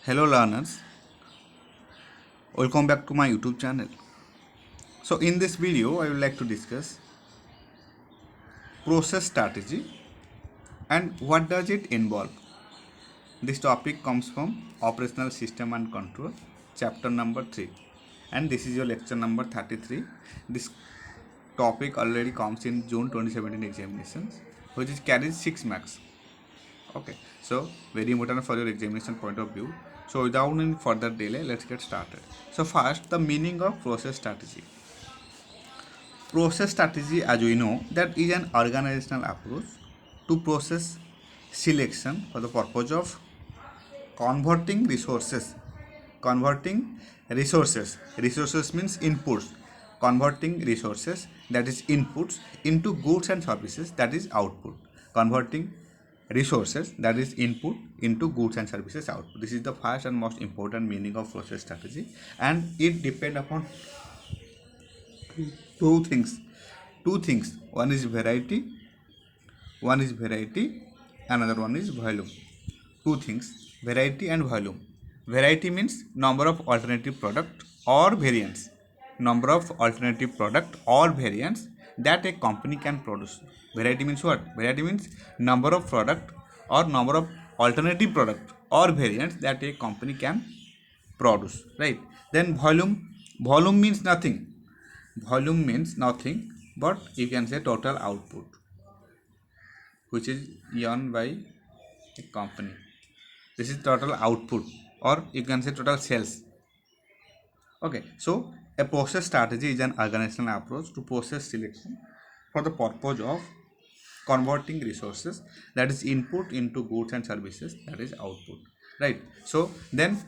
Hello learners, welcome back to my YouTube channel. So in this video I would like to discuss process strategy and what does it involve. This topic comes from operational system and control chapter number 3 and this is your lecture number 33. This topic already comes in June 2017 examinations which is carries 6 marks. Okay, so very important for your examination point of view. So without any further delay, let's get started. So first, the meaning of process strategy. Process strategy, as we know, that is an organizational approach to process selection for the purpose of converting resources. Converting resources. Resources means inputs. Converting resources, that is inputs, into goods and services, that is output. Converting resources, that is input, into goods and services output. This is the first and most important meaning of process strategy, and it depends upon two things. One is variety, another one is volume. Two things, variety and volume. Variety means number of alternative product or variants. Number of alternative product or variants that a company can produce. Variety means what? Variety means number of product or number of alternative product or variants that a company can produce, right? Then volume means nothing. Volume means nothing, but you can say total output which is earned by a company. This is total output, or you can say total sales. Okay, so a process strategy is an organizational approach to process selection for the purpose of converting resources, that is input, into goods and services, that is output, right? So then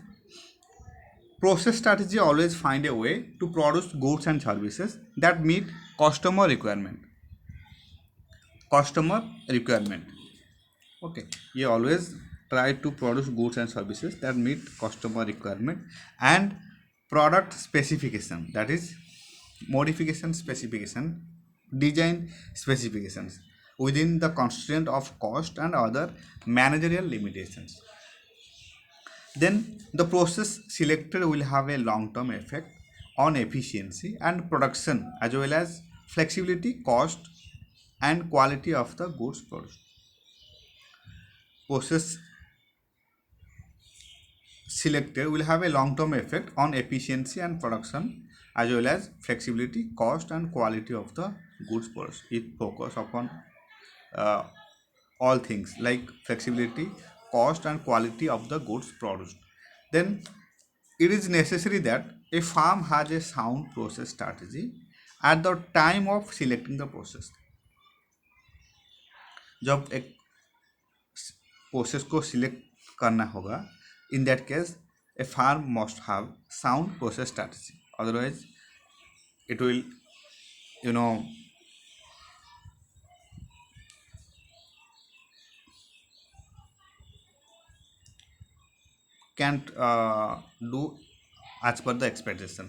process strategy always find a way to produce goods and services that meet customer requirement. Customer requirement. Okay, you always try to produce goods and services that meet customer requirement and product specification, that is modification specification, design specifications within the constraint of cost and other managerial limitations. Then the process selected will have a long-term effect on efficiency and production as well as flexibility, cost and quality of the goods produced. Process selected will have a long-term effect on efficiency and production as well as flexibility, cost and quality of the goods produced. It focus upon uh, all things like flexibility, cost and quality of the goods produced. Then it is necessary that a firm has a sound process strategy at the time of selecting the process. जब एक process को select करना होगा, in that case a firm must have sound process strategy, otherwise it will, you know, can't do as per the expectation,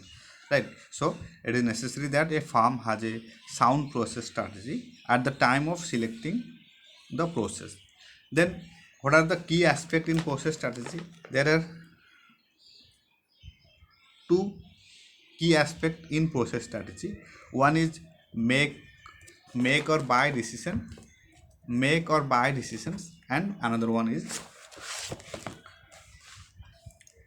right? So it is necessary that a firm has a sound process strategy at the time of selecting the process. Then what are the key aspects in process strategy? There are two key aspects in process strategy. One is make make or buy decision, make or buy decisions, and another one is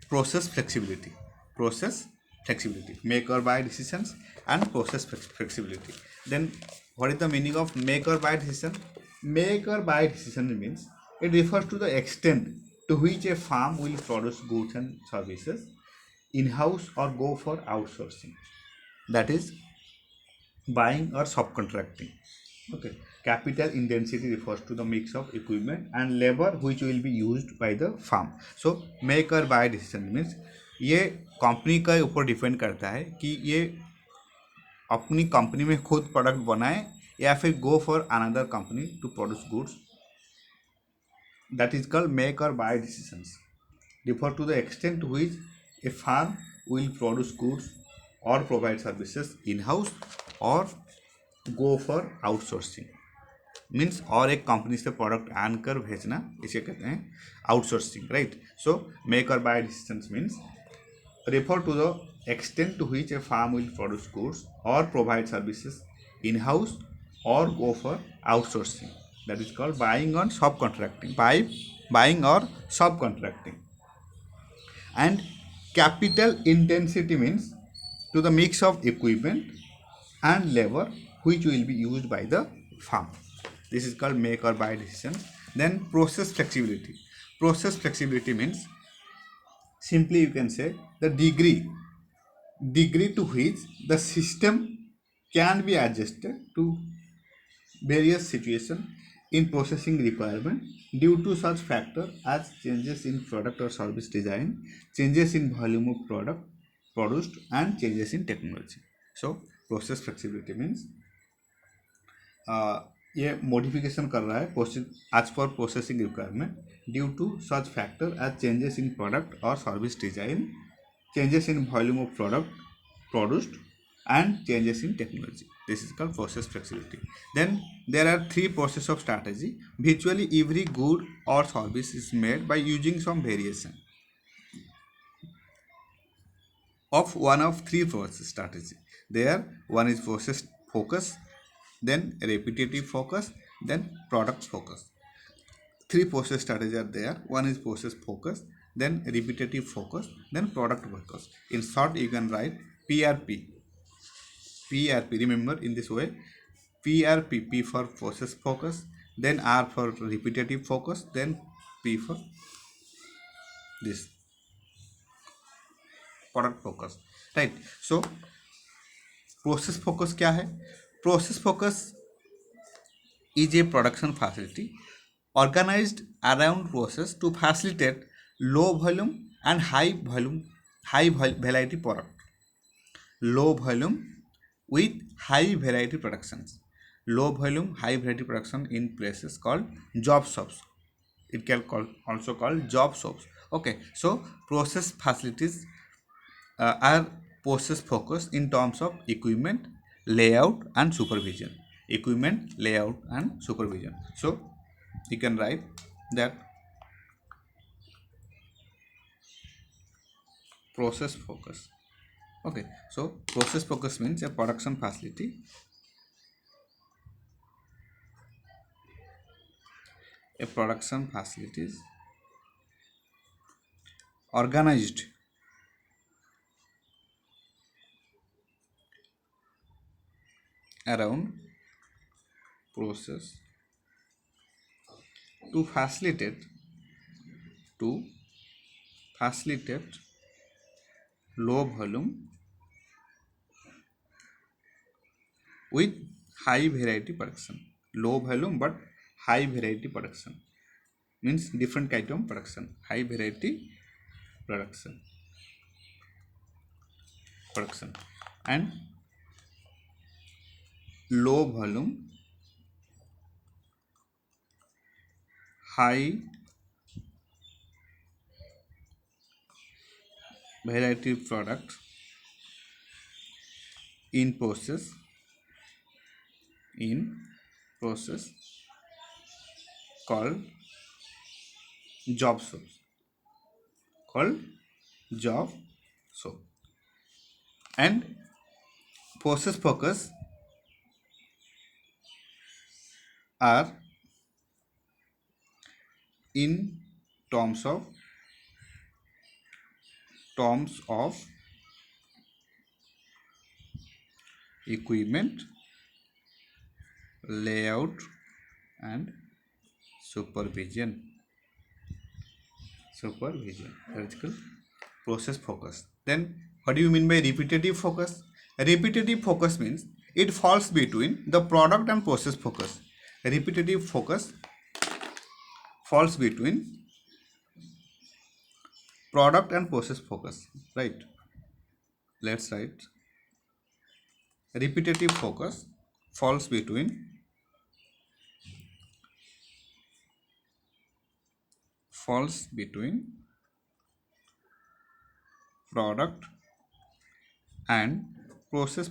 process flexibility. Process flexibility, make or buy decisions and process flexibility. Then what is the meaning of make or buy decision? Make or buy decision means it refers to the extent to which a firm will produce goods and services in-house or go for outsourcing, that is buying or subcontracting. Okay, capital intensity refers to the mix of equipment and labor which will be used by the firm. So make or buy decision means ये company के ऊपर depend करता है कि ये अपनी company में खुद प्रोडक्ट बनाए या फिर go for another company to produce goods, that is called make or buy decisions, refer to the extent to which a firm will produce goods or provide services in-house or go for outsourcing. Means और एक company से product आन कर भेजना, इसे कहते हैं outsourcing, right. So make or buy decisions means refer to the extent to which a firm will produce goods or provide services in-house or go for outsourcing. That is called buying or subcontracting. Buying or subcontracting. And capital intensity means to the mix of equipment and labor which will be used by the firm. This is called make or buy decision. Then process flexibility. Process flexibility means simply you can say the degree to which the system can be adjusted to various situations in processing requirement due to such factor as changes in product or service design, changes in volume of product produced, and changes in technology. So process flexibility means ये modification कर रहा है as per processing requirement due to such factor as changes in product और service design, changes in volume of product produced, and changes in technology. This is called process flexibility. Then there are three process of strategy. Virtually every good or service is made by using some variation of one of three process strategy. There one is process focus, then repetitive focus, then product focus. Three process strategies are there. One is process focus, then repetitive focus, then product focus. In short, you can write PRP. PRP, remember in this way: PRP, P for process focus, then R for repetitive focus, then P for this product focus, right? So process focus क्या है? Process focus is a production facility organized around process to facilitate low volume and high variety product. Low volume with high variety productions. Low volume high variety production in places called job shops. It can also called job shops. Okay, so process facilities are process focused in terms of equipment, layout, and supervision. Equipment, layout, and supervision. So you can write that process focus. Okay, so process focus means a production facility is organized around process to facilitate low volume with high variety production. Low volume but high variety production means different kind of production. High variety production and low volume high variety product in process called job shop. And process focus are in terms of equipment, layout, and supervision. That is called process focus. Then what do you mean by repetitive focus? Repetitive focus means it falls between the product and process focus. Repetitive focus falls between product and process focus, right? Let's write repetitive focus falls between product and process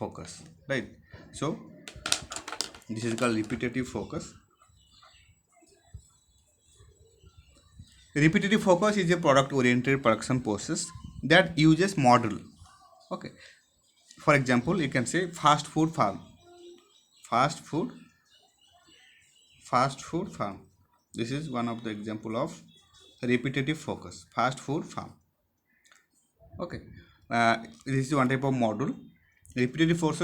focus, right? So this is called repetitive focus. Repetitive focus is a product oriented production process that uses model. Okay, for example, you can say fast food farm. fast food Fast food farm. This is one of the example of repetitive focus. Fast food farm. Okay, this is one type of model. Repetitive forces